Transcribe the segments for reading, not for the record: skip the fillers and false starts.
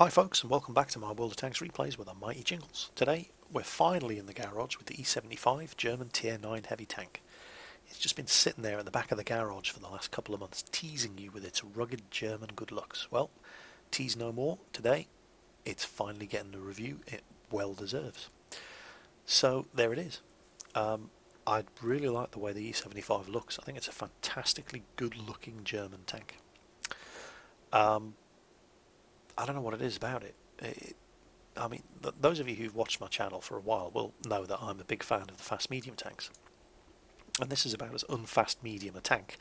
Hi folks, and welcome back to my World of Tanks replays with a mighty Jingles. Today we're finally in the garage with the E-75 German Tier 9 heavy tank. It's just been sitting there at the back of the garage for the last couple of months, teasing you with its rugged German good looks. Well, tease no more. Today it's finally getting the review it well deserves. So there it is. I really like the way the E-75 looks. I think it's a fantastically good looking German tank. I don't know what it is about it. Those of you who've watched my channel for a while will know that I'm a big fan of the fast medium tanks. And this is about as unfast medium a tank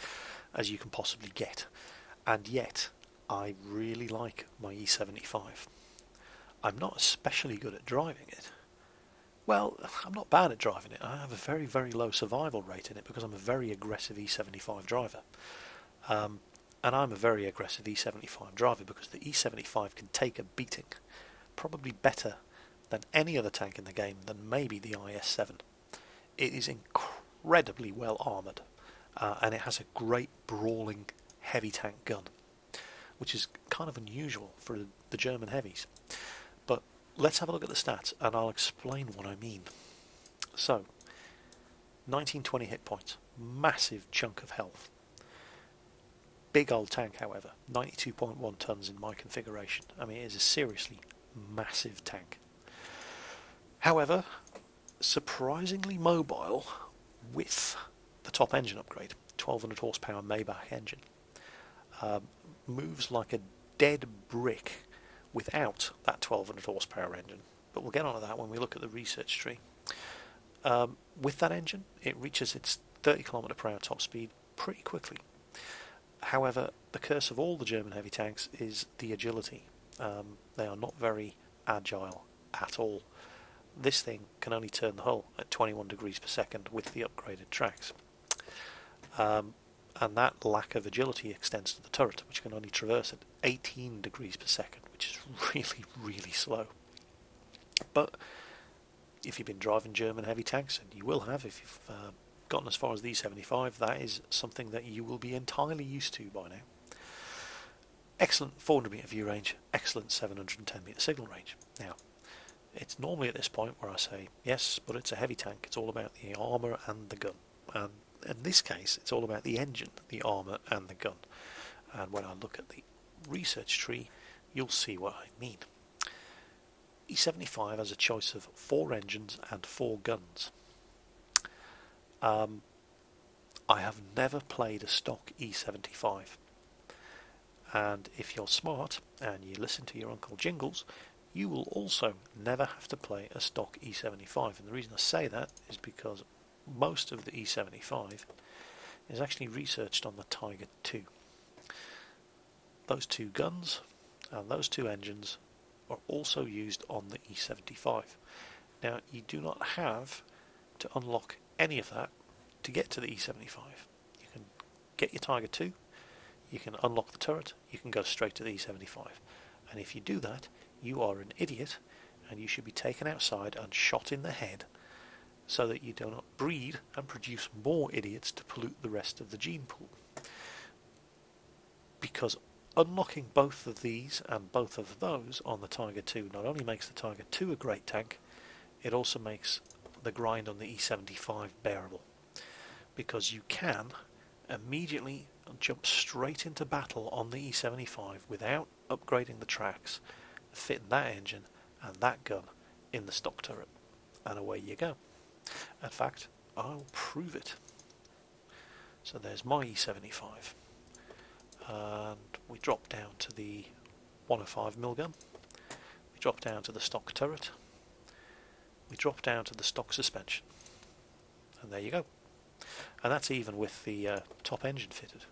as you can possibly get. And yet, I really like my E-75. I'm not especially good at driving it. Well, I'm not bad at driving it. I have a very, very low survival rate in it because I'm a very aggressive E-75 driver. And I'm a very aggressive E-75 driver because the E-75 can take a beating, probably better than any other tank in the game, than maybe the IS-7. It is incredibly well armoured, and it has a great brawling heavy tank gun, which is kind of unusual for the German heavies. But let's have a look at the stats and I'll explain what I mean. So, 1920 hit points, massive chunk of health. Big old tank, however, 92.1 tons in my configuration. I mean, it is a seriously massive tank. However, surprisingly mobile with the top engine upgrade, 1200 horsepower Maybach engine. Moves like a dead brick without that 1200 horsepower engine. But we'll get onto that when we look at the research tree. With that engine, it reaches its 30 km/h top speed pretty quickly. However, the curse of all the German heavy tanks is the agility. They are not very agile at all. This thing can only turn the hull at 21 degrees per second with the upgraded tracks. And that lack of agility extends to the turret, which can only traverse at 18 degrees per second, which is really, really slow. But if you've been driving German heavy tanks, and you will have if you've gotten as far as the E-75, that is something that you will be entirely used to by now. Excellent 400 metre view range, excellent 710 metre signal range. Now, it's normally at this point where I say, yes, but it's a heavy tank, it's all about the armour and the gun. And in this case, it's all about the engine, the armour and the gun. And when I look at the research tree, you'll see what I mean. E-75 has a choice of 4 engines and 4 guns. I have never played a stock E-75, and if you're smart and you listen to your Uncle Jingles, you will also never have to play a stock E-75. And the reason I say that is because most of the E-75 is actually researched on the Tiger II. Those 2 guns and those 2 engines are also used on the E-75. Now, you do not have to unlock any of that to get to the E-75. You can get your Tiger II, you can unlock the turret, you can go straight to the E-75. And if you do that, you are an idiot and you should be taken outside and shot in the head so that you do not breed and produce more idiots to pollute the rest of the gene pool. Because unlocking both of these and both of those on the Tiger II not only makes the Tiger II a great tank, it also makes the grind on the E-75 bearable, because you can immediately jump straight into battle on the E-75 without upgrading the tracks, fitting that engine and that gun in the stock turret, and away you go. In fact, I'll prove it. So there's my E-75, and we drop down to the 105mm gun, we drop down to the stock turret, we drop down to the stock suspension, and there you go. And that's even with the top engine fitted,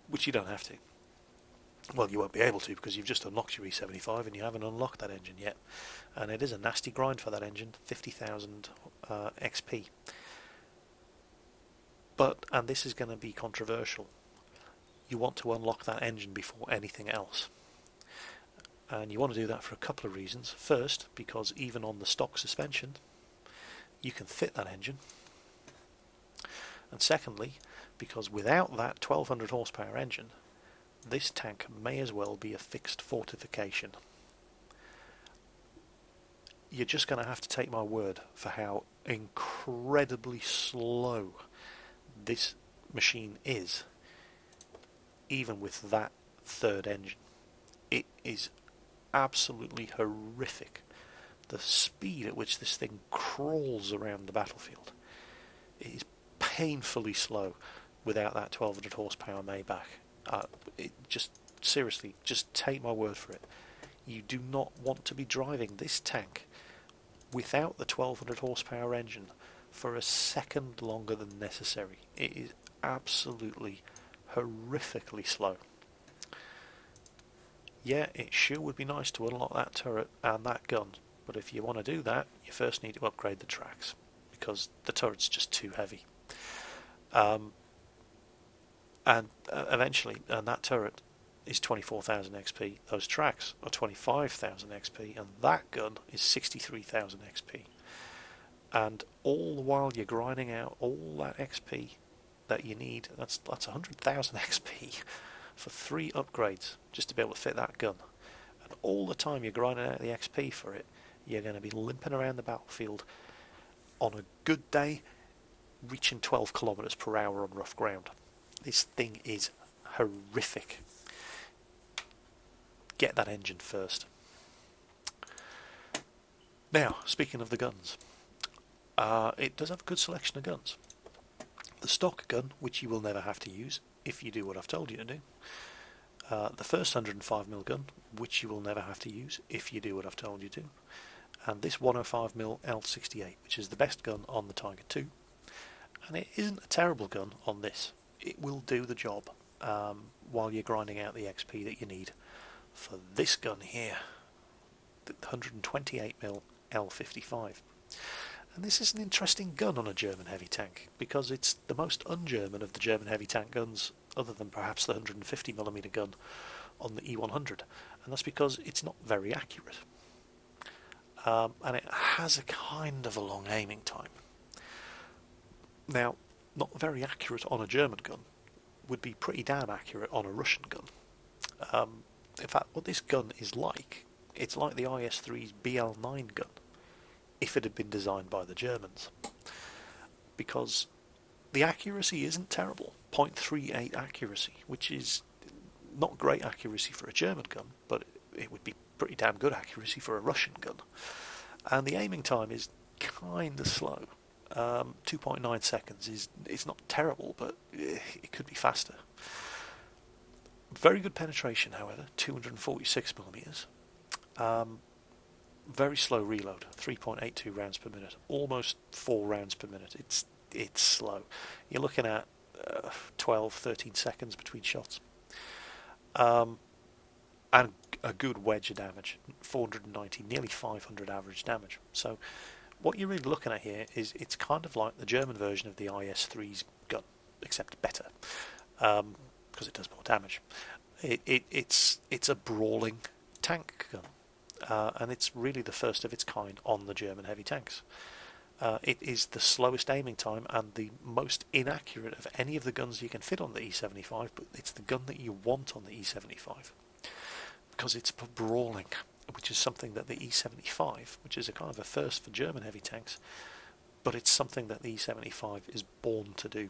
which you don't have to. Well, you won't be able to because you've just unlocked your E-75 and you haven't unlocked that engine yet. And it is a nasty grind for that engine, 50,000 XP. But, and this is going to be controversial, you want to unlock that engine before anything else. And you want to do that for a couple of reasons. First, because even on the stock suspension, you can fit that engine. And secondly, because without that 1200 horsepower engine, this tank may as well be a fixed fortification. You're just going to have to take my word for how incredibly slow this machine is, even with that third engine. It is absolutely horrific. The speed at which this thing crawls around the battlefield is painfully slow without that 1200 horsepower Maybach. Seriously, just take my word for it. You do not want to be driving this tank without the 1200 horsepower engine for a second longer than necessary. It is absolutely horrifically slow. Yeah, it sure would be nice to unlock that turret and that gun, but if you want to do that, you first need to upgrade the tracks, because the turret's just too heavy. Eventually, that turret is 24,000 XP, those tracks are 25,000 XP, and that gun is 63,000 XP. And all the while you're grinding out all that XP that you need, that's 100,000 XP for 3 upgrades just to be able to fit that gun. And all the time you're grinding out the XP for it, you're going to be limping around the battlefield on a good day, reaching 12 kilometers per hour on rough ground. This thing is horrific. Get that engine first. Now, speaking of the guns, it does have a good selection of guns. The stock gun, which you will never have to use if you do what I've told you to do. The first 105mm gun, which you will never have to use if you do what I've told you to. And this 105mm L68, which is the best gun on the Tiger II. And it isn't a terrible gun on this. It will do the job while you're grinding out the XP that you need for this gun here, the 128mm L55. And this is an interesting gun on a German heavy tank, because it's the most un-German of the German heavy tank guns, other than perhaps the 150mm gun on the E100, and that's because it's not very accurate. And it has a kind of a long aiming time. Now, not very accurate on a German gun would be pretty damn accurate on a Russian gun. In fact, what this gun is like, it's like the IS-3's BL-9 gun, if it had been designed by the Germans. Because the accuracy isn't terrible, 0.38 accuracy, which is not great accuracy for a German gun, but it would be pretty damn good accuracy for a Russian gun. And the aiming time is kind of slow. 2.9 seconds it's not terrible, but it could be faster. Very good penetration, however, 246mm. Very slow reload, 3.82 rounds per minute, almost 4 rounds per minute. It's slow. You're looking at 12-13 seconds between shots. And a good wedge of damage, 490, nearly 500 average damage. So what you're really looking at here is it's kind of like the German version of the IS-3's gun, except better, because it does more damage. It's a brawling tank gun, and it's really the first of its kind on the German heavy tanks. It is the slowest aiming time and the most inaccurate of any of the guns you can fit on the E-75, but it's the gun that you want on the E-75, because it's for brawling, which is something that the E-75, which is a kind of a first for German heavy tanks, but it's something that the E-75 is born to do,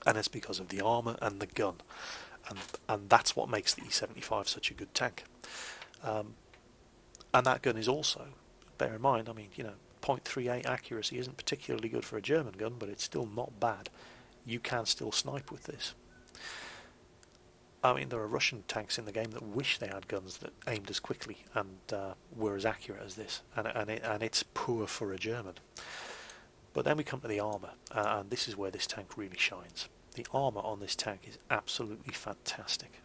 and it's because of the armour and the gun, and that's what makes the E-75 such a good tank. And that gun is also, bear in mind, I mean, 0.38 accuracy isn't particularly good for a German gun, but it's still not bad. You can still snipe with this. I mean, there are Russian tanks in the game that wish they had guns that aimed as quickly and were as accurate as this, and it's poor for a German. But then we come to the armour, and this is where this tank really shines. The armour on this tank is absolutely fantastic.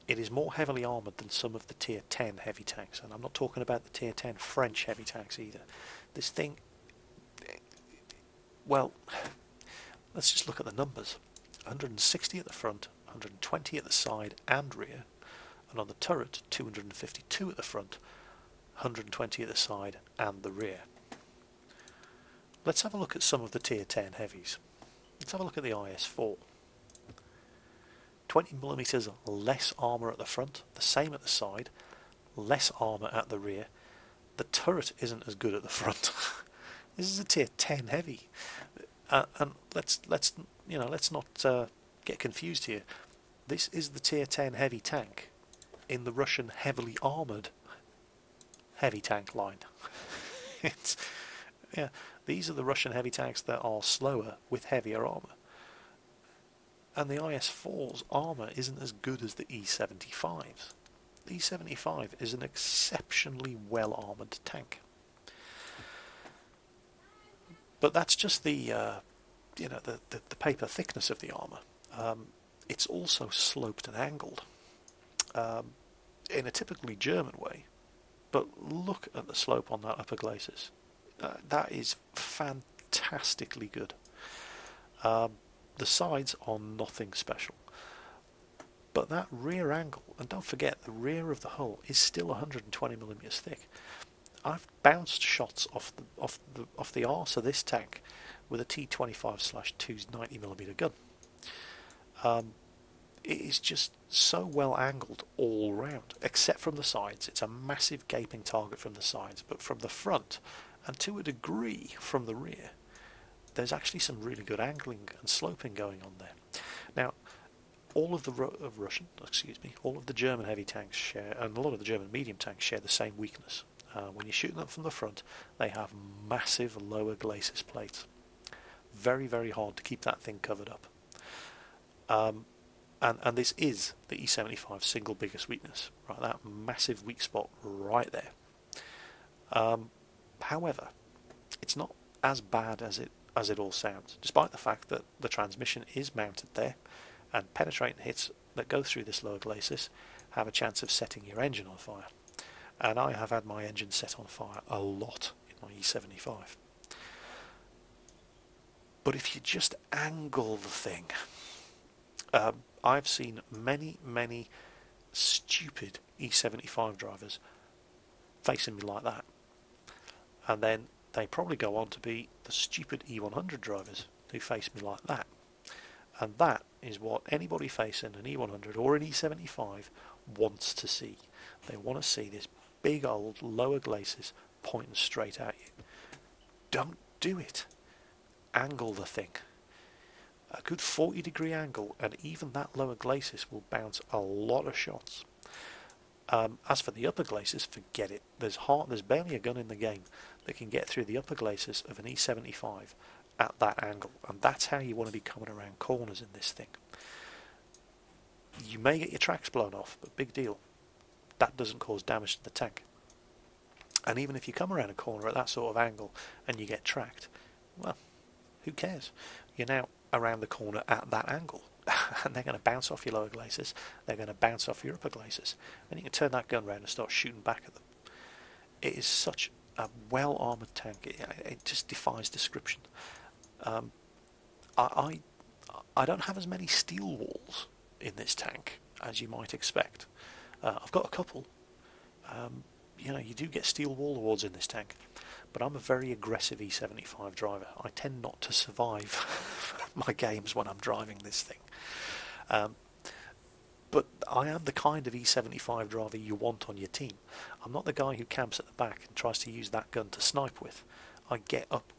It is more heavily armoured than some of the Tier 10 heavy tanks, and I'm not talking about the Tier 10 French heavy tanks either. This thing, well, let's just look at the numbers. 160 at the front, 120 at the side and rear, and on the turret 252 at the front, 120 at the side and the rear. Let's have a look at some of the Tier 10 heavies. Let's have a look at the IS-4. 20mm less armour at the front, the same at the side, less armour at the rear. The turret isn't as good at the front. This is a tier 10 heavy, and let's not get confused here. This is the tier 10 heavy tank in the Russian heavily armoured heavy tank line. Yeah, these are the Russian heavy tanks that are slower with heavier armour. And the IS-4's armour isn't as good as the E-75's. The E-75 is an exceptionally well-armoured tank. But that's just the paper thickness of the armour. It's also sloped and angled in a typically German way. But look at the slope on that upper glacis. That is fantastically good. The sides are nothing special. But that rear angle, and don't forget the rear of the hull is still 120mm thick. I've bounced shots off the arse of this tank with a T25/2's 90mm gun. It is just so well angled all round, except from the sides. It's a massive gaping target from the sides, but from the front, and to a degree from the rear, there's actually some really good angling and sloping going on there. Now, all of the all of the German heavy tanks share, and a lot of the German medium tanks share the same weakness. When you're shooting them from the front, they have massive lower glacis plates. Very, very hard to keep that thing covered up. And this is the E-75's single biggest weakness, right? That massive weak spot right there. However, it's not as bad as it all sounds, despite the fact that the transmission is mounted there, and penetrating hits that go through this lower glacis have a chance of setting your engine on fire. And I have had my engine set on fire a lot in my E-75. But if you just angle the thing, I've seen many stupid E-75 drivers facing me like that, and then they probably go on to be the stupid E100 drivers who face me like that. And that is what anybody facing an E100 or an E75 wants to see. They want to see this big old lower glacis pointing straight at you. Don't do it. Angle the thing. A good 40-degree angle, and even that lower glacis will bounce a lot of shots. As for the upper glacis, forget it. There's barely a gun in the game that can get through the upper glacis of an E75 at that angle, and that's how you want to be coming around corners in this thing. You may get your tracks blown off, but big deal. That doesn't cause damage to the tank. And even if you come around a corner at that sort of angle and you get tracked, well, who cares? You're now around the corner at that angle, and they're going to bounce off your lower glacis, they're going to bounce off your upper glacis, and you can turn that gun around and start shooting back at them. It is such a well-armoured tank, it just defies description. I don't have as many steel walls in this tank as you might expect. I've got a couple. You do get steel wall awards in this tank, but I'm a very aggressive E75 driver. I tend not to survive my games when I'm driving this thing. But I am the kind of E75 driver you want on your team. I'm not the guy who camps at the back and tries to use that gun to snipe with. I get up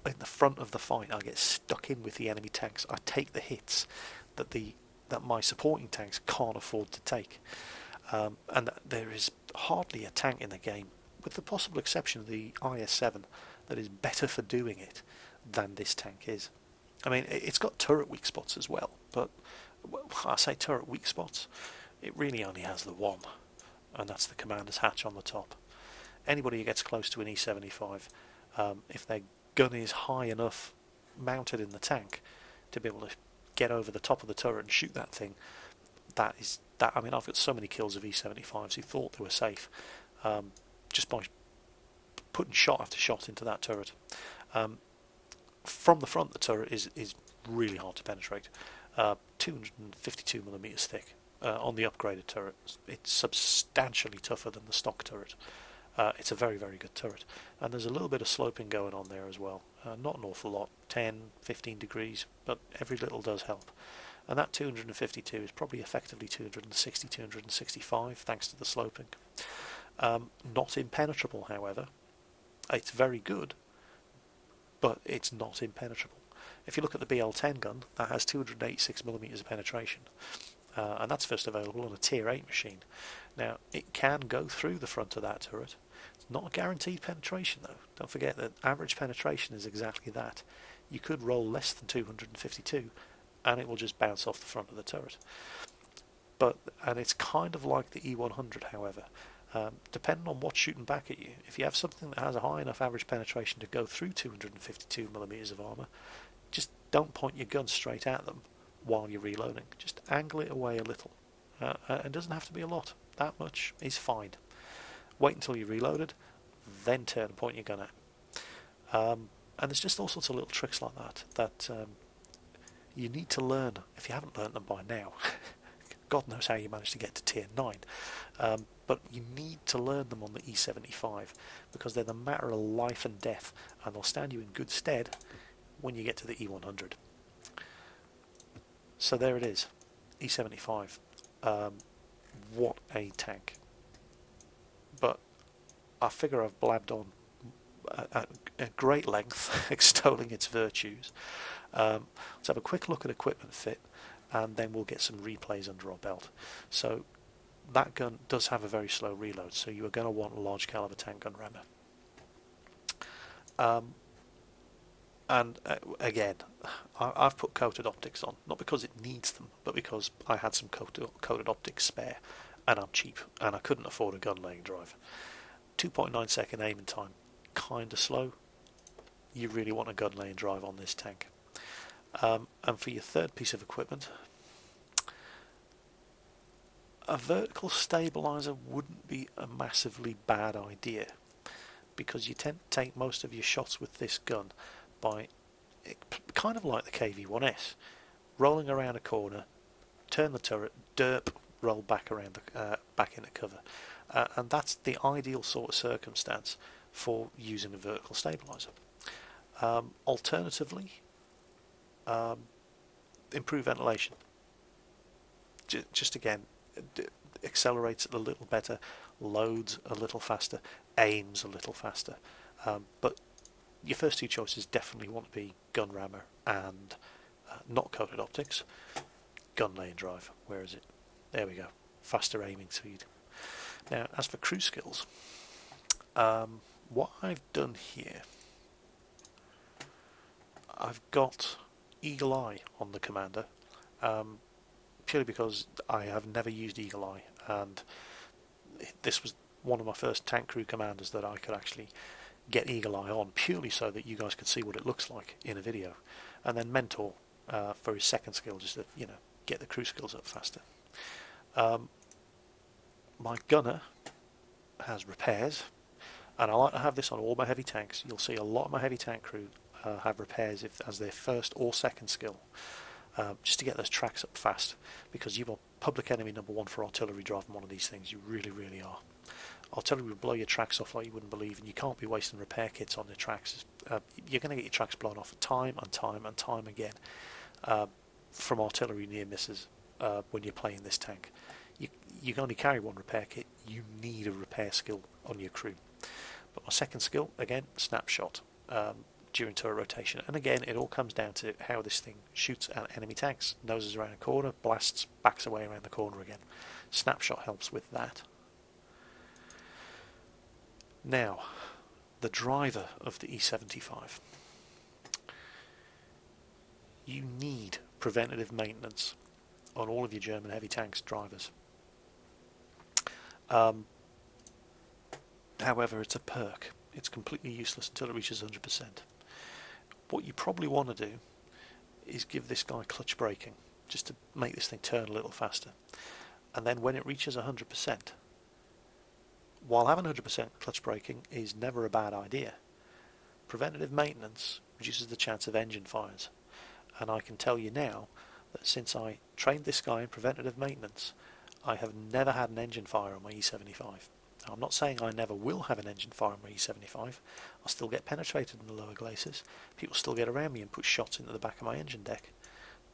in the front of the fight. I get stuck in with the enemy tanks. I take the hits that my supporting tanks can't afford to take. And there is hardly a tank in the game, with the possible exception of the IS-7, that is better for doing it than this tank is. I mean, it's got turret weak spots as well, but I say turret weak spots, it really only has the one, and that's the commander's hatch on the top. Anybody who gets close to an E-75, if their gun is high enough mounted in the tank to be able to get over the top of the turret and shoot that thing, I mean, I've got so many kills of E-75s who thought they were safe just by putting shot after shot into that turret. From the front, the turret is really hard to penetrate. 252mm thick on the upgraded turret. It's substantially tougher than the stock turret. It's a very, very good turret, and there's a little bit of sloping going on there as well. Not an awful lot, 10, 15 degrees, but every little does help. and that 252 is probably effectively 260, 265 thanks to the sloping. Not impenetrable, however. It's very good, but it's not impenetrable. If you look at the BL10 gun, that has 286mm of penetration, and that's first available on a Tier 8 machine. Now, it can go through the front of that turret. It's not a guaranteed penetration, though. Don't forget that average penetration is exactly that. You could roll less than 252, and it will just bounce off the front of the turret. And it's kind of like the E100, however. Depending on what's shooting back at you, if you have something that has a high enough average penetration to go through 252mm of armour, just don't point your gun straight at them while you're reloading. Just angle it away a little. It doesn't have to be a lot. That much is fine. Wait until you're reloaded, then turn and point your gun at. And there's just all sorts of little tricks like that you need to learn if you haven't learned them by now. God knows how you managed to get to Tier 9. But you need to learn them on the E-75 because they're the matter of life and death, and they'll stand you in good stead when you get to the E100. So there it is, E-75. What a tank. But I figure I've blabbed on at great length extolling its virtues. Let's have a quick look at equipment fit, and then we'll get some replays under our belt. So that gun does have a very slow reload, so you are going to want a large caliber tank gun rammer. Again, I've put coated optics on, not because it needs them, but because I had some coated optics spare, and I'm cheap, and I couldn't afford a gun laying drive. 2.9 second aiming time, kinda slow. You really want a gun laying drive on this tank. And for your third piece of equipment, a vertical stabilizer wouldn't be a massively bad idea, because you tend to take most of your shots with this gun by, kind of like the KV-1S, rolling around a corner, turn the turret, derp, roll back around back into cover, and that's the ideal sort of circumstance for using a vertical stabilizer. Alternatively, improve ventilation. Just again, accelerates a little better, loads a little faster, aims a little faster, but your first two choices definitely want to be gun rammer and not coated optics. Gun laying drive. Where is it? There we go. Faster aiming speed. Now, as for crew skills, what I've done here, I've got Eagle Eye on the commander, purely because I have never used Eagle Eye, and this was one of my first tank crew commanders that I could actually get Eagle Eye on, purely so that you guys could see what it looks like in a video. And then Mentor for his second skill, just to, you know, get the crew skills up faster. My gunner has repairs, and I like to have this on all my heavy tanks. You'll see a lot of my heavy tank crew have repairs as their first or second skill, just to get those tracks up fast, because you are public enemy number one for artillery driving one of these things. You really, really are. Artillery will blow your tracks off like you wouldn't believe, and you can't be wasting repair kits on your tracks. You're going to get your tracks blown off time and time and time again from artillery near misses when you're playing this tank. You can only carry one repair kit. You need a repair skill on your crew. But my second skill, again, snapshot during turret rotation. And again, it all comes down to how this thing shoots at enemy tanks. Noses around a corner, blasts, backs away around the corner again. Snapshot helps with that. Now, the driver of the E-75. You need preventative maintenance on all of your German heavy tanks drivers. However, it's a perk. It's completely useless until it reaches 100%. What you probably want to do is give this guy clutch braking, just to make this thing turn a little faster. And then when it reaches 100%, while having 100% clutch braking is never a bad idea, preventative maintenance reduces the chance of engine fires. And I can tell you now that since I trained this guy in preventative maintenance, I have never had an engine fire on my E-75. Now, I'm not saying I never will have an engine fire on my E-75. I'll still get penetrated in the lower glacis. People still get around me and put shots into the back of my engine deck.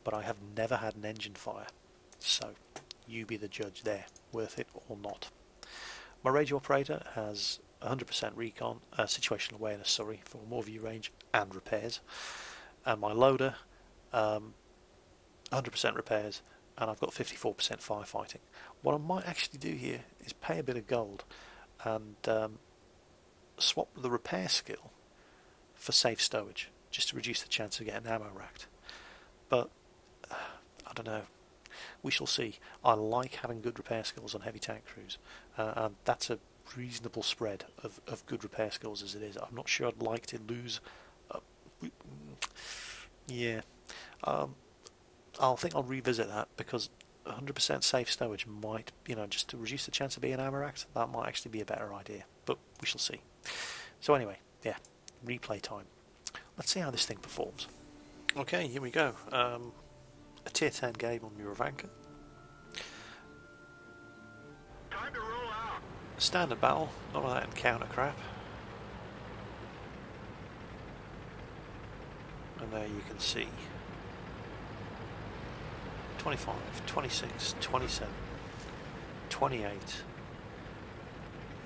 but I have never had an engine fire, so you be the judge there, worth it or not. My radio operator has 100% recon, situational awareness, sorry, for more view range and repairs, and my loader 100% repairs, and I've got 54% firefighting. What I might actually do here is pay a bit of gold and swap the repair skill for safe stowage, just to reduce the chance of getting ammo racked. But I don't know. We shall see. I like having good repair skills on heavy tank crews, and that's a reasonable spread of good repair skills as it is. I'm not sure I'd like to lose. Yeah, I'll think I'll revisit that, because 100% safe stowage might, just to reduce the chance of being ammo racked, that might actually be a better idea. But we shall see. So anyway, yeah, replay time. Let's see how this thing performs. Okay, here we go. A tier 10 game on Muravanka. Time to roll out. Standard battle, none of that encounter crap. And there you can see 25, 26, 27, 28.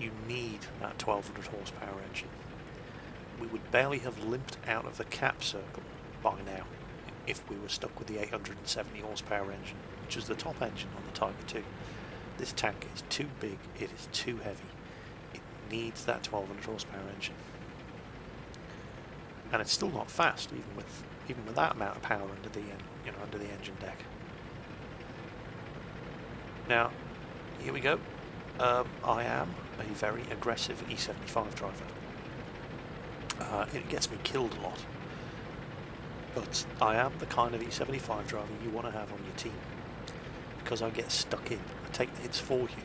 You need that 1200 horsepower engine. We would barely have limped out of the cap circle by now if we were stuck with the 870 horsepower engine, which is the top engine on the Tiger II. This tank is too big, it is too heavy. It needs that 1200 horsepower engine. And it's still not fast, even with that amount of power under the engine deck. Now, here we go. I am a very aggressive E-75 driver. It gets me killed a lot, but I am the kind of E-75 driver you want to have on your team, because I get stuck in. I take the hits for you,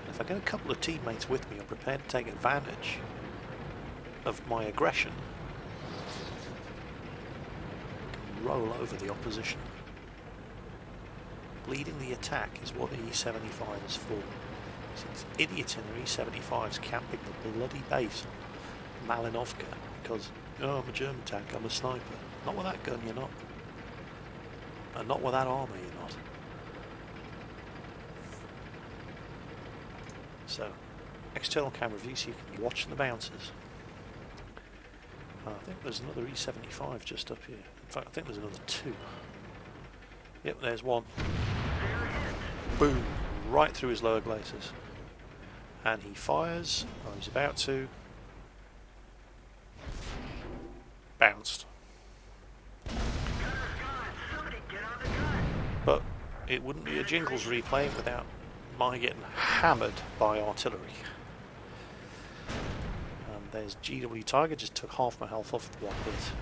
and if I get a couple of teammates with me, I'm prepared to take advantage of my aggression and roll over the opposition. Bleeding the attack is what the E-75 is for. These idiots in their E-75s camping the bloody base on Malinovka because, oh, I'm a German tank, I'm a sniper. Not with that gun, you're not. And not with that armour, you're not. So, external camera view so you can watch the bouncers. I think there's another E-75 just up here. In fact, I think there's another two. Yep, there's one. Boom! Right through his lower glacis. And he fires, or he's about to. Bounced. But it wouldn't be a Jingles replay without my getting hammered by artillery. And there's GW Tiger, just took half my health off with one hit.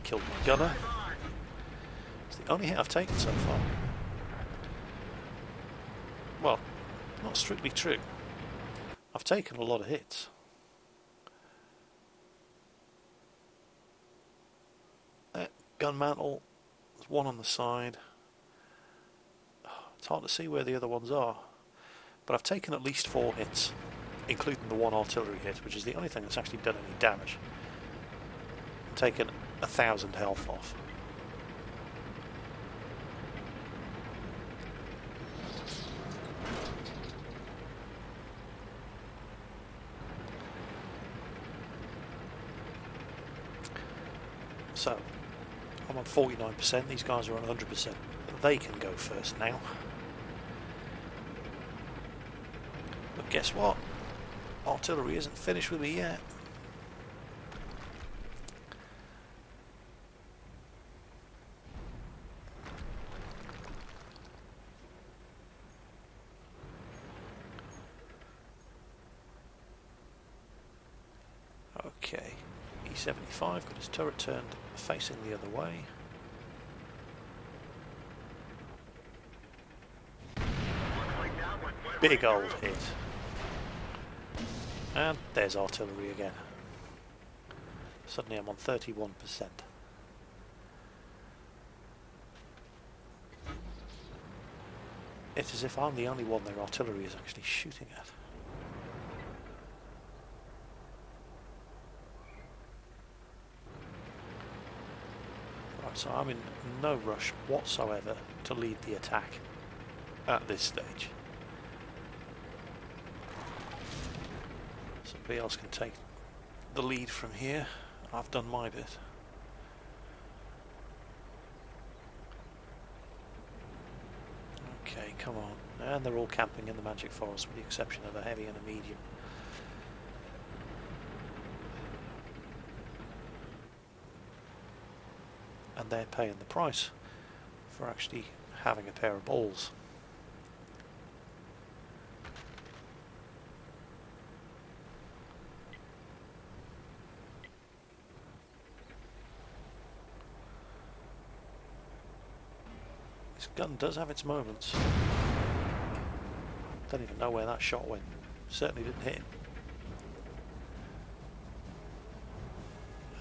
Killed my gunner. It's the only hit I've taken so far. Well, not strictly true. I've taken a lot of hits. That gun mantle, there's one on the side. It's hard to see where the other ones are. But I've taken at least 4 hits, including the one artillery hit, which is the only thing that's actually done any damage. I've taken 1,000 health off. So, I'm on 49%, these guys are on 100%. They can go first now. But guess what? Artillery isn't finished with me yet. Okay, E-75 got his turret turned facing the other way. Big old hit. And there's artillery again. Suddenly I'm on 31%. It's as if I'm the only one their artillery is actually shooting at. So I'm in no rush whatsoever to lead the attack at this stage. Somebody else can take the lead from here. I've done my bit. Okay, come on. And they're all camping in the Magic Forest with the exception of a heavy and a medium. And they're paying the price for actually having a pair of balls. This gun does have its moments. Don't even know where that shot went. Certainly didn't hit him.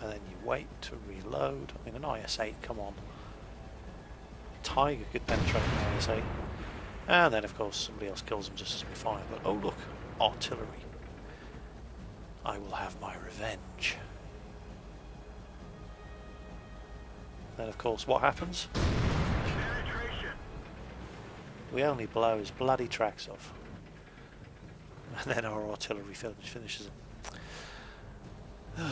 And then you wait to reload. I mean, an IS-8, come on. Tiger could penetrate an IS-8. And then, of course, somebody else kills them just as we fire. But, oh look, artillery. I will have my revenge. Then, of course, what happens? We only blow his bloody tracks off. And then our artillery finishes them.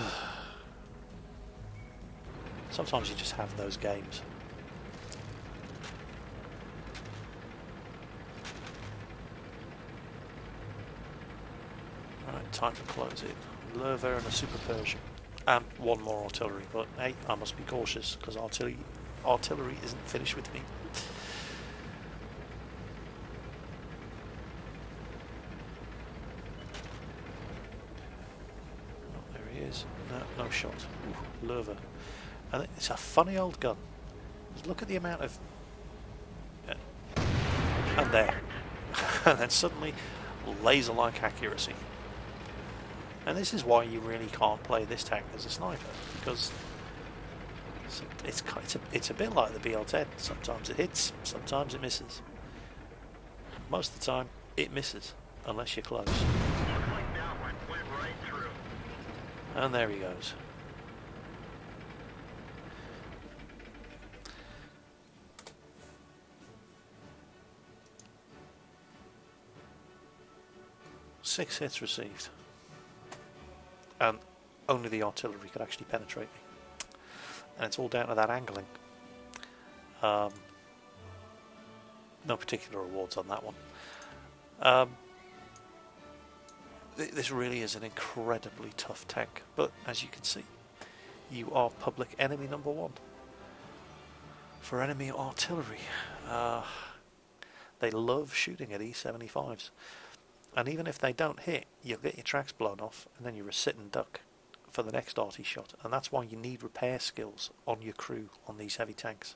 Sometimes you just have those games. Right, time to close it. Lerva and a Super Persian. And one more artillery, but hey, I must be cautious because artillery isn't finished with me. Oh, there he is. No shot. Ooh, Lerva. And it's a funny old gun. Just look at the amount of... and there. And then suddenly, laser-like accuracy. And this is why you really can't play this tank as a sniper, because it's a bit like the BL-10. Sometimes it hits, sometimes it misses. Most of the time, it misses, unless you're close. And there he goes. Six hits received. And only the artillery could actually penetrate me. And it's all down to that angling. No particular awards on that one. This really is an incredibly tough tank, but as you can see, you are public enemy number one for enemy artillery. They love shooting at E-75s. And even if they don't hit, you'll get your tracks blown off, and then you're a sit and duck for the next arty shot. And that's why you need repair skills on your crew on these heavy tanks.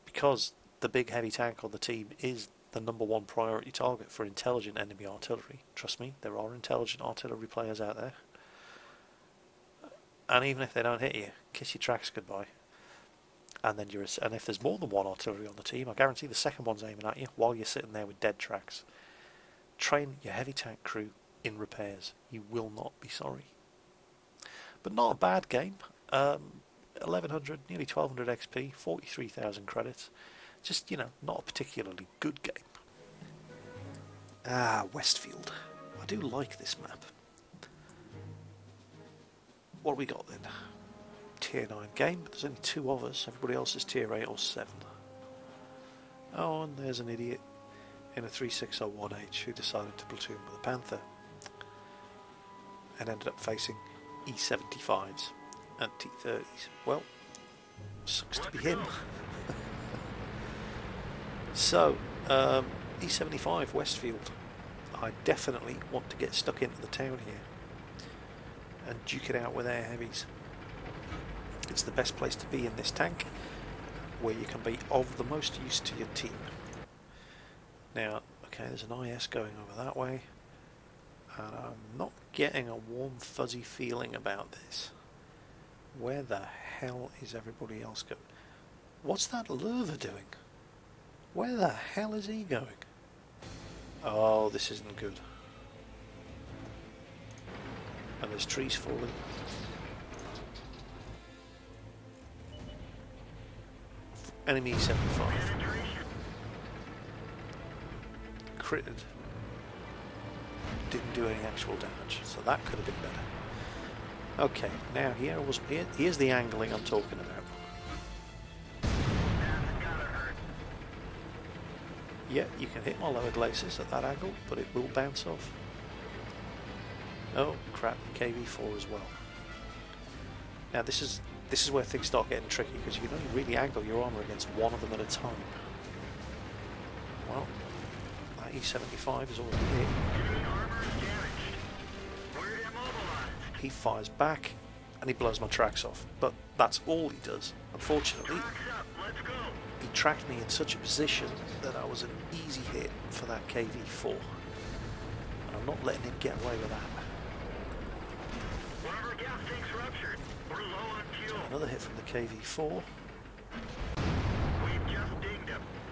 Because the big heavy tank on the team is the number one priority target for intelligent enemy artillery. Trust me, there are intelligent artillery players out there. And even if they don't hit you, kiss your tracks goodbye. And then and if there's more than one artillery on the team, I guarantee the second one's aiming at you while you're sitting there with dead tracks. Train your heavy tank crew in repairs. You will not be sorry. But not a bad game. 1100, nearly 1200 XP, 43,000 credits. Just, you know, not a particularly good game. Ah, Westfield. I do like this map. What have we got then? Tier 9 game, but there's only two of us. Everybody else is tier 8 or 7. Oh, and there's an idiot in a 3601H who decided to platoon with a Panther and ended up facing E-75s and T-30s. Well, sucks to be him. So, E-75 Westfield. I definitely want to get stuck into the town here and duke it out with air heavies. It's the best place to be in this tank, where you can be of the most use to your team. Now, okay, there's an IS going over that way, and I'm not getting a warm fuzzy feeling about this. Where the hell is everybody else going? What's that Lerva doing? Where the hell is he going? Oh, this isn't good. And there's trees falling. Enemy E-75. Critted. Didn't do any actual damage, so that could have been better. Okay, now here's the angling I'm talking about. Yeah, you can hit my lower glacis at that angle, but it will bounce off. Oh crap, KV4 as well. Now this is where things start getting tricky, because you can only really angle your armour against one of them at a time. Well, that E-75 is already hit. He fires back and he blows my tracks off, but that's all he does. Unfortunately, he tracked me in such a position that I was an easy hit for that KV4, and I'm not letting him get away with that. So another hit from the KV4.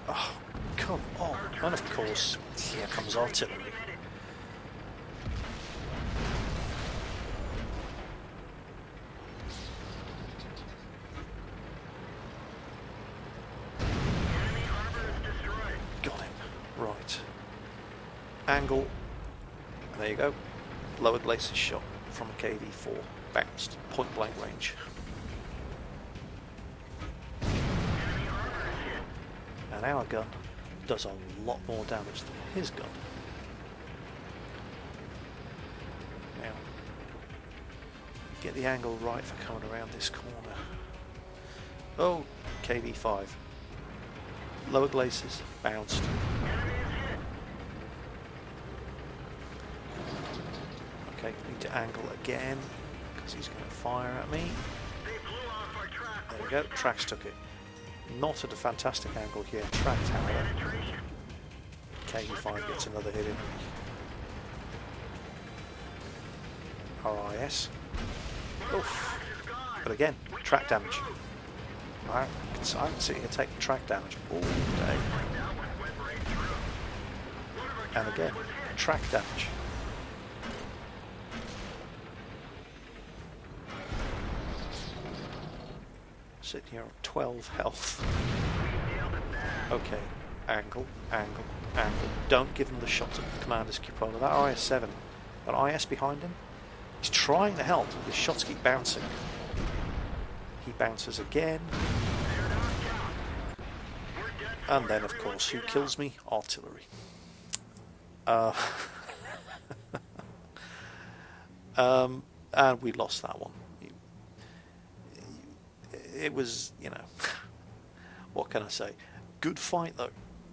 Oh, come on. And of course, here comes artillery. Got him. Right. Angle. And there you go. Lowered glacis shot from a KV4. Bounced. Point blank range. And our gun does a lot more damage than his gun. Now, get the angle right for coming around this corner. Oh, KV5. Lower glacis, bounced. Okay, need to angle again, because he's going to fire at me. There we go, tracks took it. Not at a fantastic angle here, tracked however. KV5 gets another hit in. RIS. Oof. But again, track damage. I can sit here taking track damage all day. And again, track damage. Sitting here on 12 health. Okay, angle, angle, angle. Don't give him the shot at the commander's cupola. That IS-7, that IS behind him, he's trying to help. His shots keep bouncing. He bounces again. And then, of course, who kills me? Artillery. And we lost that one. It was, you know, what can I say? Good fight though.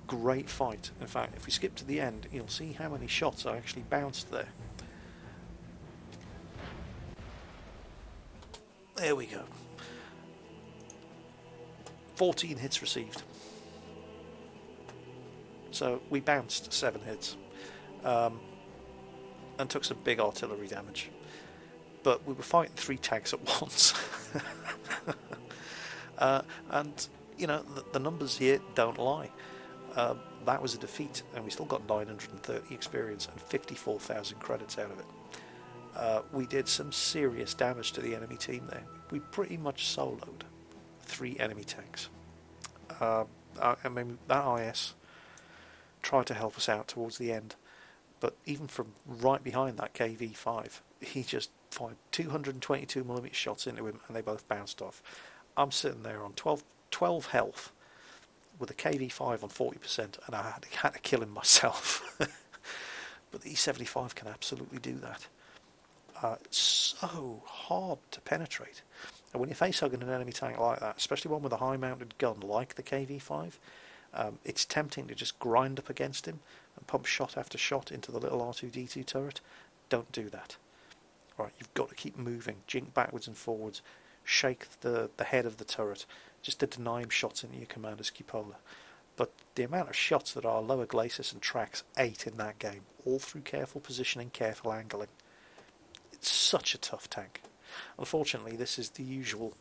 Great fight. In fact, if we skip to the end, you'll see how many shots I actually bounced there. There we go. 14 hits received. So we bounced 7 hits. And took some big artillery damage. But we were fighting 3 tanks at once. And, you know, the numbers here don't lie. That was a defeat, and we still got 930 experience and 54,000 credits out of it. We did some serious damage to the enemy team there. We pretty much soloed 3 enemy tanks. I mean, that IS tried to help us out towards the end, but even from right behind that KV5, he just fired 222mm shots into him, and they both bounced off. I'm sitting there on 12 health with a KV5 on 40%, and I had to kill him myself. But the E-75 can absolutely do that. It's so hard to penetrate. And when you're face-hugging an enemy tank like that, especially one with a high-mounted gun like the KV5, it's tempting to just grind up against him and pump shot after shot into the little R2-D2 turret. Don't do that. Right, you've got to keep moving, jink backwards and forwards, shake the head of the turret just to deny him shots into your commander's cupola. But the amount of shots that our lower glacis and tracks ate in that game, all through careful positioning, careful angling, it's such a tough tank. Unfortunately, this is the usual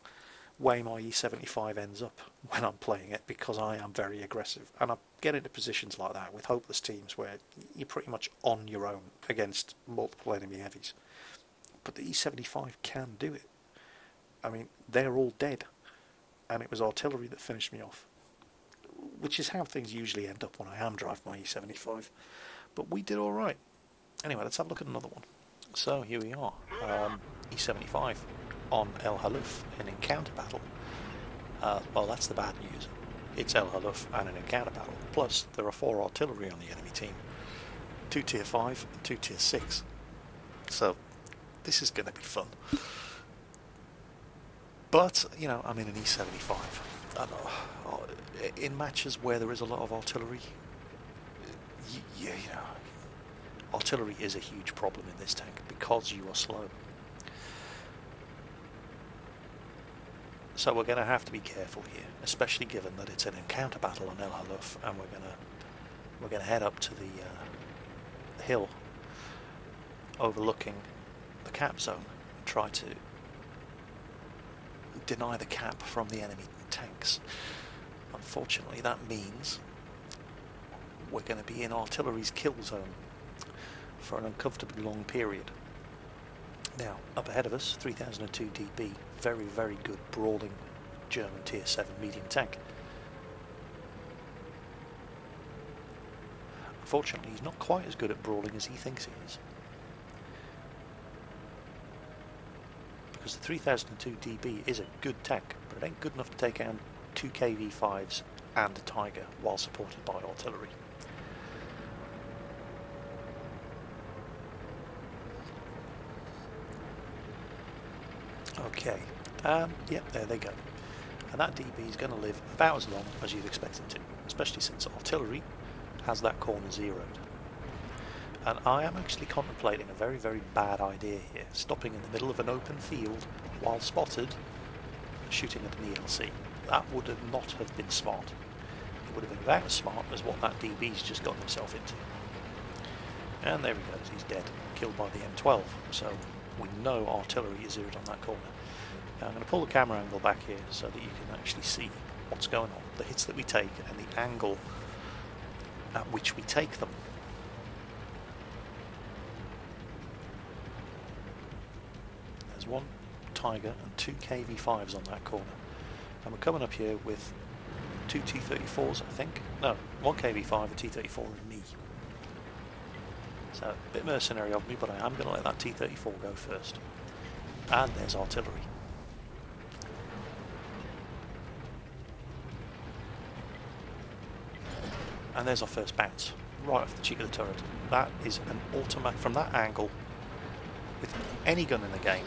way my E-75 ends up when I'm playing it, because I am very aggressive, and I get into positions like that with hopeless teams where you're pretty much on your own against multiple enemy heavies. But the E-75 can do it. I mean, they're all dead, and it was artillery that finished me off. which is how things usually end up when I am driving my E-75. But we did alright. Anyway, let's have a look at another one. So here we are, E-75 on El Haluf in encounter battle. Well, that's the bad news. It's El Haluf and an encounter battle. Plus, there are 4 artillery on the enemy team. 2 tier 5 and 2 tier 6. So, this is going to be fun. But, you know, I'm in an E-75. I know, in matches where there is a lot of artillery, you know, artillery is a huge problem in this tank because you are slow. So we're going to have to be careful here, especially given that it's an encounter battle on El Haluf, and we're going to head up to the hill overlooking the cap zone and try to deny the cap from the enemy tanks. Unfortunately, that means we're going to be in artillery's kill zone for an uncomfortably long period. Now, up ahead of us, 3002 DB, very, very good brawling German tier 7 medium tank. Unfortunately, he's not quite as good at brawling as he thinks he is. Because the 3002 DB is a good tank, but it ain't good enough to take out 2 KV5s and a Tiger while supported by artillery. Okay, yep, there they go. And that DB is going to live about as long as you'd expect him to, especially since artillery has that corner zeroed. And I am actually contemplating a very, very bad idea here, stopping in the middle of an open field while spotted, shooting at an ELC. That would not have been smart. It would have been about as smart as what that DB's just got himself into. And there he goes, he's dead, killed by the M12. So we know artillery is zeroed on that corner. Now I'm going to pull the camera angle back here so that you can actually see what's going on, the hits that we take and the angle at which we take them. There's 1 Tiger and 2 KV5s on that corner. And we're coming up here with 2 T-34s, I think. No, 1 KV5, a T-34 and me. So, a bit mercenary of me, but I am going to let that T-34 go first. And there's artillery. And there's our first bounce, right off the cheek of the turret. That is an automatic, from that angle, with any gun in the game,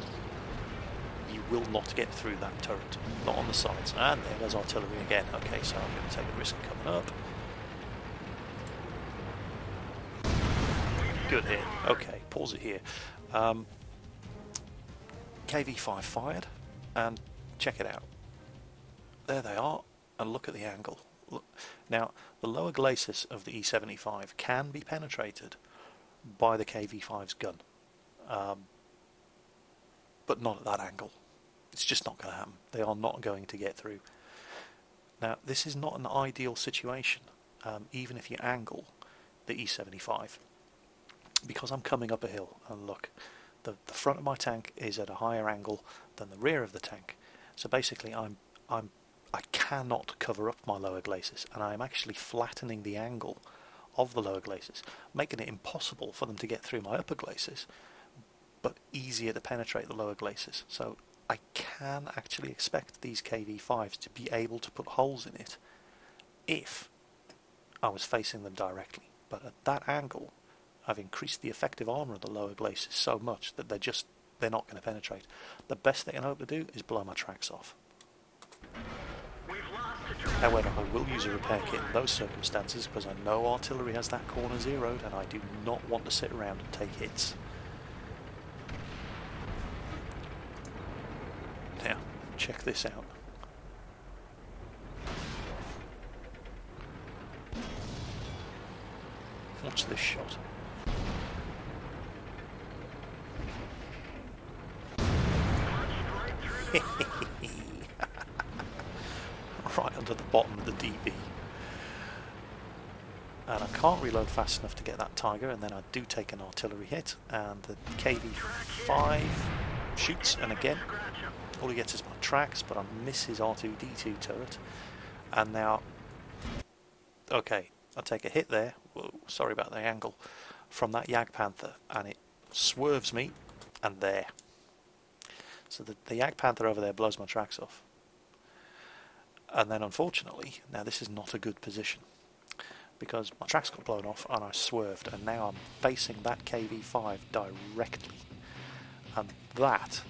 you will not get through that turret, not on the sides. And there's artillery again. Okay, so I'm going to take a risk coming up. Good hit. Okay, pause it here. KV5 fired, and check it out. There they are, and look at the angle. Look. Now, the lower glacis of the E-75 can be penetrated by the KV5's gun, but not at that angle. It's just not going to happen. They are not going to get through. Now, this is not an ideal situation, even if you angle the E-75, because I'm coming up a hill, and look, the front of my tank is at a higher angle than the rear of the tank. So basically, I cannot cover up my lower glacis, and I am actually flattening the angle of the lower glacis, making it impossible for them to get through my upper glacis, but easier to penetrate the lower glacis. So I can actually expect these KV5s to be able to put holes in it if I was facing them directly. But at that angle, I've increased the effective armour of the lower glacis so much that they're not going to penetrate. The best they can hope to do is blow my tracks off. However, I will use a repair kit in those circumstances because I know artillery has that corner zeroed and I do not want to sit around and take hits. Now, check this out. Watch this shot. Right under the bottom of the DB. And I can't reload fast enough to get that Tiger, and then I do take an artillery hit, and the KV5 shoots, and again, all he gets is my tracks, but I miss his R2-D2 turret. And now, okay, I take a hit there, whoa, sorry about the angle, from that Jagdpanther, and it swerves me, and there. So the Jagdpanther over there blows my tracks off. And then unfortunately, now this is not a good position, because my tracks got blown off and I swerved, and now I'm facing that KV-5 directly. And that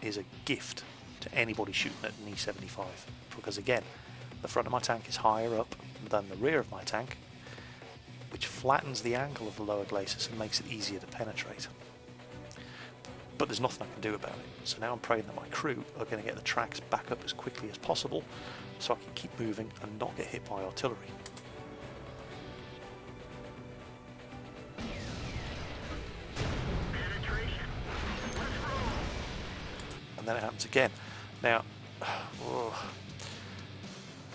is a gift to anybody shooting at an E-75, because again, the front of my tank is higher up than the rear of my tank, which flattens the angle of the lower glacis and makes it easier to penetrate. But there's nothing I can do about it, so now I'm praying that my crew are going to get the tracks back up as quickly as possible so I can keep moving and not get hit by artillery. And then it happens again. Now,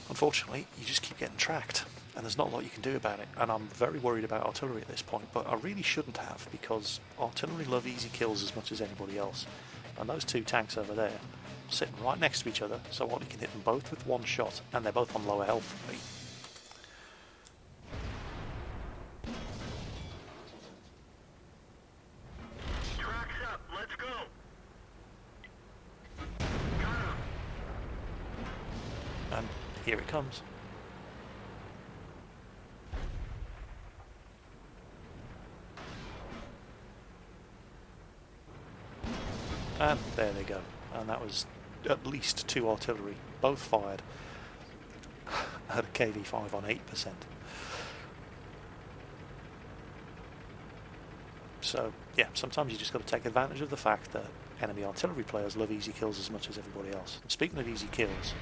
unfortunately, you just keep getting tracked, and there's not a lot you can do about it. And I'm very worried about artillery at this point, but I really shouldn't have, because artillery love easy kills as much as anybody else. And those two tanks over there, sitting right next to each other, so what, you can hit them both with one shot, and they're both on lower health than me. And here it comes. And there they go. And that was at least two artillery, both fired at a KV-5 on 8%. So, yeah, sometimes you just got to take advantage of the fact that enemy artillery players love easy kills as much as everybody else. And speaking of easy kills...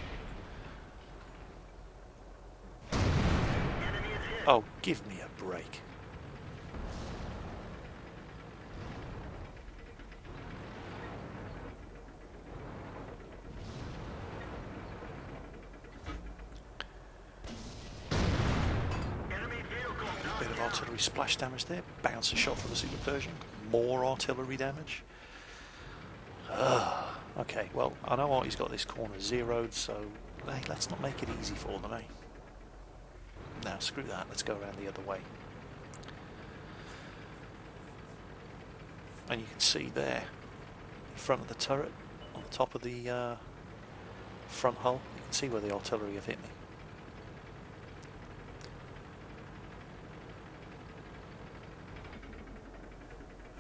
Oh, give me a break. Bit of artillery splash damage there. Bounce a shot from the Super Pershing. More artillery damage. Okay, well, I know Artie's got this corner zeroed, so hey, let's not make it easy for them, eh? Now, screw that, let's go around the other way. And you can see there, in front of the turret, on the top of the front hull, you can see where the artillery have hit me.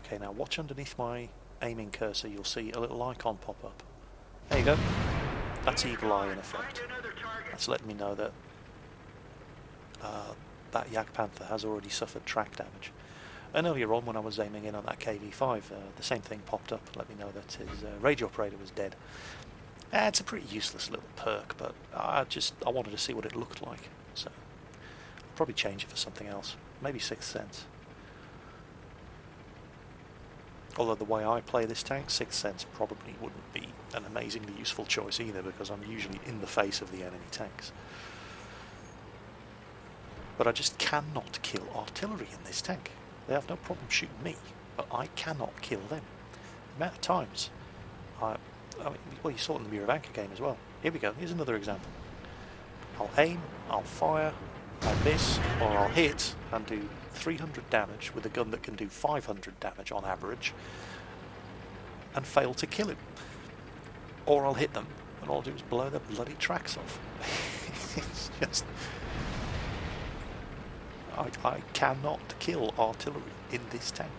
Okay, now watch underneath my aiming cursor, you'll see a little icon pop up. There you go. That's eagle eye in effect. That's letting me know that that Jagdpanther has already suffered track damage. And earlier on, when I was aiming in on that KV-5, the same thing popped up, let me know that his radio operator was dead. It's a pretty useless little perk, but I wanted to see what it looked like, so I'll probably change it for something else, maybe Sixth Sense. Although the way I play this tank, Sixth Sense probably wouldn't be an amazingly useful choice either, because I'm usually in the face of the enemy tanks. But I just cannot kill artillery in this tank. They have no problem shooting me, but I cannot kill them. The amount of times I mean, well, you saw it in the Mirror of Anchor game as well. Here we go, here's another example. I'll aim, I'll fire, I'll miss, or I'll hit and do 300 damage with a gun that can do 500 damage on average, and fail to kill him. Or I'll hit them, and all I'll do is blow their bloody tracks off. It's just... I cannot kill artillery in this tank.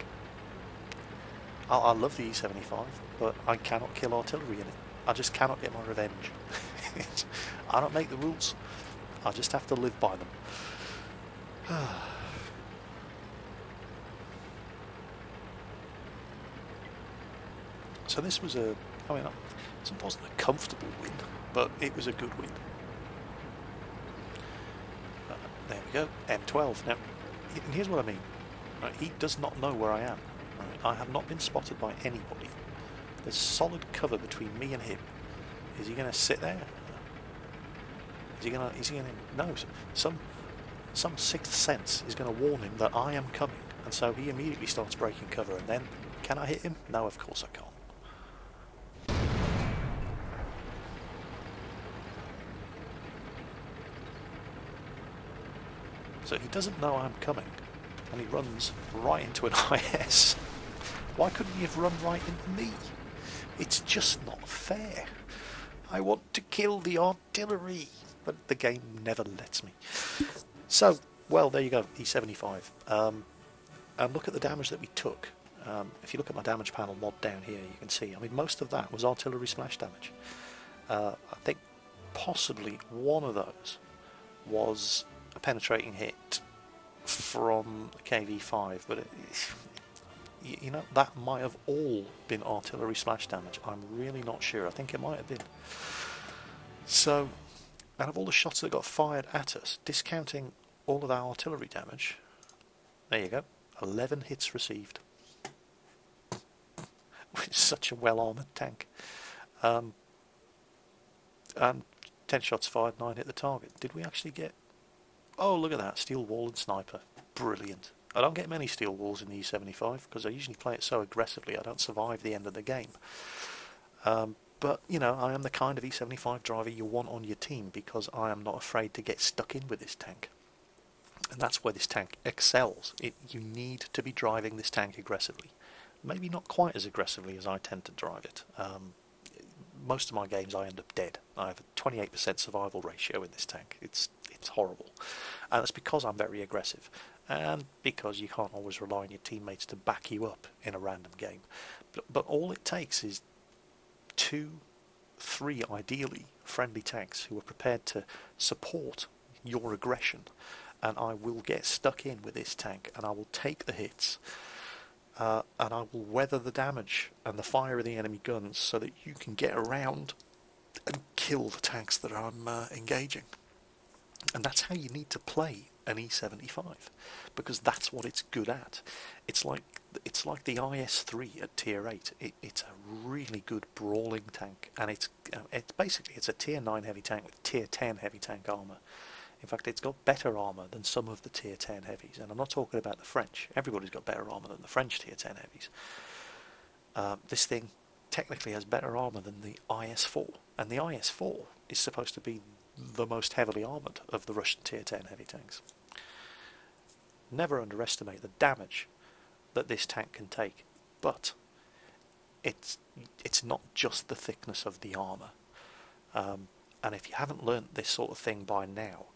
I love the E-75, but I cannot kill artillery in it. I just cannot get my revenge. I don't make the rules. I just have to live by them. So this was it wasn't a comfortable win, but it was a good win. There we go, M12. Now, and here's what I mean. Right, he does not know where I am. Right, I have not been spotted by anybody. There's solid cover between me and him. Is he going to sit there? Is he going to? No. Some sixth sense is going to warn him that I am coming, and so he immediately starts breaking cover. And then, can I hit him? No, of course I can't. So he doesn't know I'm coming, and he runs right into an IS. Why couldn't he have run right into me? It's just not fair. I want to kill the artillery, but the game never lets me. So, well, there you go, E-75. And look at the damage that we took. If you look at my damage panel mod down here, you can see, I mean, most of that was artillery splash damage. I think possibly one of those was a penetrating hit from KV5, but you know, that might have all been artillery splash damage. I'm really not sure. I think it might have been. So, out of all the shots that got fired at us, discounting all of our artillery damage, there you go, 11 hits received. It's such a well-armoured tank. And 10 shots fired, 9 hit the target. Did we actually get... Oh, look at that, steel wall and sniper. Brilliant. I don't get many steel walls in the E-75 because I usually play it so aggressively I don't survive the end of the game. But, you know, I am the kind of E-75 driver you want on your team because I am not afraid to get stuck in with this tank. And that's where this tank excels. You need to be driving this tank aggressively. Maybe not quite as aggressively as I tend to drive it. Most of my games I end up dead. I have a 28% survival ratio in this tank. It's horrible. And it's because I'm very aggressive. And because you can't always rely on your teammates to back you up in a random game. But all it takes is 2, 3 ideally friendly tanks who are prepared to support your aggression, and I will get stuck in with this tank and I will take the hits and I will weather the damage and the fire of the enemy guns so that you can get around and kill the tanks that I'm engaging. And that's how you need to play an E-75, because that's what it's good at. It's like the IS-3 at tier 8. It's a really good brawling tank, and it's basically a tier 9 heavy tank with tier 10 heavy tank armour. In fact, it's got better armour than some of the tier 10 heavies, and I'm not talking about the French. Everybody's got better armour than the French tier 10 heavies. This thing technically has better armour than the IS-4, and the IS-4 is supposed to be the most heavily armoured of the Russian tier 10 heavy tanks. Never underestimate the damage that this tank can take, but it's not just the thickness of the armour. And if you haven't learnt this sort of thing by now,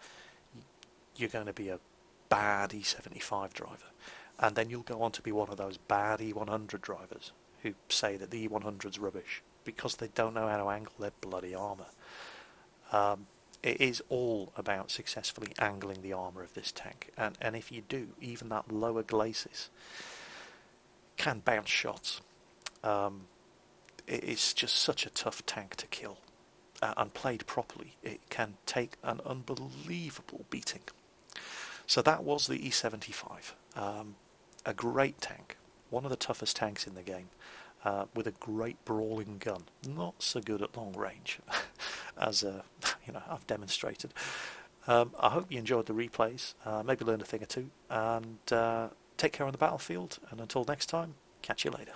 you're going to be a bad E-75 driver, and then you'll go on to be one of those bad E-100 drivers who say that the E-100's rubbish because they don't know how to angle their bloody armour. It is all about successfully angling the armour of this tank, and if you do, even that lower glacis can bounce shots. It's just such a tough tank to kill, and played properly, it can take an unbelievable beating. So that was the E-75, a great tank, one of the toughest tanks in the game, with a great brawling gun. Not so good at long range, as I've demonstrated. I hope you enjoyed the replays, maybe learned a thing or two, and take care on the battlefield, and until next time, catch you later.